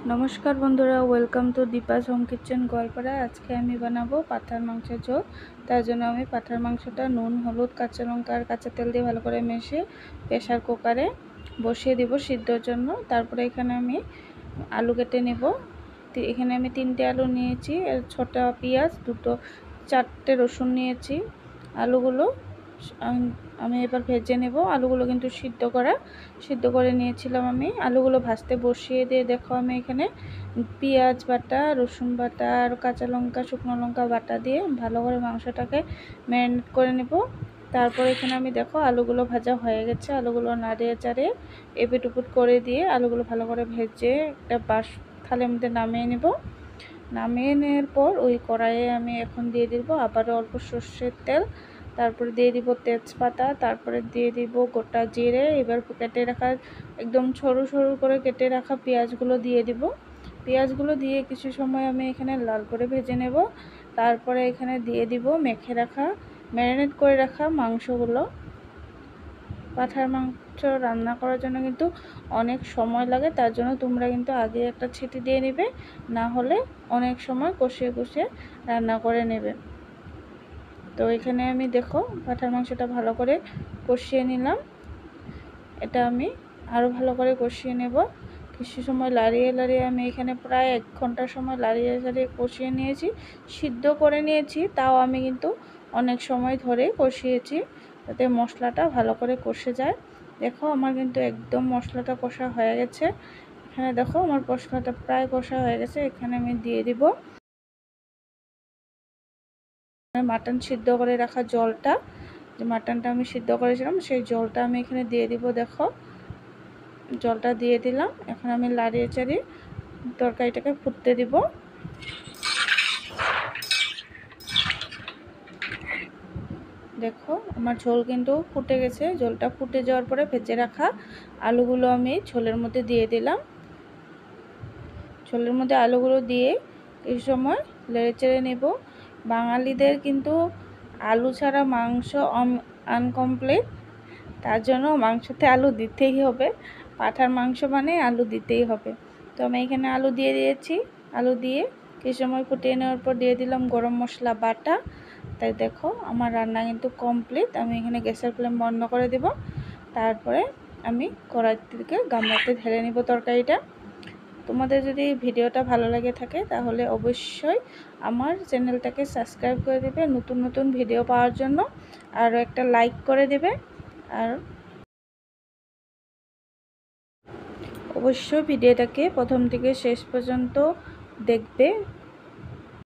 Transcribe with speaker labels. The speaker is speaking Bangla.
Speaker 1: নমস্কার বন্ধুরা, welcome to Deepa's home kitchen Goalpara. আজকে আমি বানাবো পাঁঠার মাংসের ঝোল। তার জন্য আমি পাঁঠার মাংসটা নুন, হলুদ, কাঁচা লঙ্কা আর কাঁচা তেল দিয়ে ভালো করে মিশিয়ে প্রেসার কুকারে বসিয়ে দিব সিদ্ধর জন্য। তারপরে এখানে আমি আলু কেটে নেব। এখানে আমি 3টে আলু নিয়েছি, ছোটা পেঁয়াজ, চারটে রসুন নিয়েছি। আলুগুলো আমি এবার ভেজে নেব। আলুগুলো কিন্তু সিদ্ধ করে নিয়েছিলাম আমি। আলুগুলো ভাজতে বসিয়ে দিয়ে দেখো আমি এখানে পেঁয়াজ বাটা, রসুন বাটা আর কাঁচা লঙ্কা, শুকনো লঙ্কা বাটা দিয়ে ভালো করে মাংসটাকে ম্যারিনেট করে নেব। তারপর এখানে আমি দেখো আলুগুলো ভাজা হয়ে গেছে। আলুগুলো নাড়িয়ে চাড়িয়ে এপিট উপুট করে দিয়ে আলুগুলো ভালো করে ভেজে একটা থালের মধ্যে নামিয়ে নেব। নামিয়ে নেওয়ার পর ওই কড়াইয়ে আমি এখন দিয়ে দিব আবারও অল্প সর্ষের তেল, তারপরে দিয়ে দিব তেজপাতা, তারপরে দিয়ে দিব গোটা জিরে। এবার কেটে রাখা একদম সরু সরু করে কেটে রাখা পেঁয়াজগুলো দিয়ে দিব। পেঁয়াজগুলো দিয়ে কিছু সময় আমি এখানে লাল করে ভেজে নেব। তারপরে এখানে দিয়ে দিব ম্যারিনেট করে রাখা মাংসগুলো। পাঁঠার মাংস রান্না করার জন্য কিন্তু অনেক সময় লাগে, তার জন্য তোমরা কিন্তু আগে একটা ছিটি দিয়ে নেবে, না হলে অনেক সময় কষিয়ে কষিয়ে রান্না করে নেবে। তো এখানে আমি দেখো পাঁঠার মাংসটা ভালো করে কষিয়ে নিলাম। এটা আমি আরও ভালো করে কষিয়ে নেব। কিছু সময় লাড়িয়ে লাড়িয়ে আমি এখানে প্রায় 1 ঘন্টার সময় লাড়িয়ে লাড়িয়ে কষিয়ে নিয়েছি, সিদ্ধ করে নিয়েছি। তাও আমি কিন্তু অনেক সময় ধরে কষিয়েছি, যাতে মশলাটা ভালো করে কষে যায়। দেখো আমার কিন্তু একদম মশলাটা কষা হয়ে গেছে। এখানে দেখো আমার মশলাটা প্রায় কষা হয়ে গেছে। এখানে আমি দিয়ে দিব মাটন সিদ্ধ করে রাখা জলটা। যে মাটনটা আমি সিদ্ধ করেছিলাম সেই জলটা আমি এখানে দিয়ে দিব। দেখো জলটা দিয়ে দিলাম। এখন আমি লাড়িয়ে চাড়িয়ে তরকারিটাকে ফুটতে দিব। দেখো আমার ঝোল কিন্তু ফুটে গেছে। ঝোলটা ফুটে যাওয়ার পরে ভেজে রাখা আলুগুলো আমি ঝোলের মধ্যে দিয়ে দিলাম। ঝোলের মধ্যে আলুগুলো দিয়ে কিছু সময় নেড়ে চেড়ে নেব। বাঙালিদের কিন্তু আলু ছাড়া মাংস আনকমপ্লিট, তার জন্য মাংসতে আলু দিতেই হবে। পাঁঠার মাংস মানে আলু দিতেই হবে। তো আমি এখানে আলু দিয়ে দিয়েছি। আলু দিয়ে কিছু সময় ফুটিয়ে নেওয়ার পর দিয়ে দিলাম গরম মশলা বাটা। তাই দেখো আমার রান্না কিন্তু কমপ্লিট। আমি এখানে গ্যাসের ফ্লেম বন্ধ করে দেব। তারপরে আমি কড়াই থেকে গামলাতে ঢেলে নিব তরকারিটা। তোমাদের যদি ভিডিওটা ভালো লাগে থাকে তাহলে অবশ্যই আমার চ্যানেলটাকে সাবস্ক্রাইব করে দেবে নতুন নতুন ভিডিও পাওয়ার জন্য, আর একটা লাইক করে দেবে। আর অবশ্যই ভিডিওটাকে প্রথম থেকে শেষ পর্যন্ত দেখবে।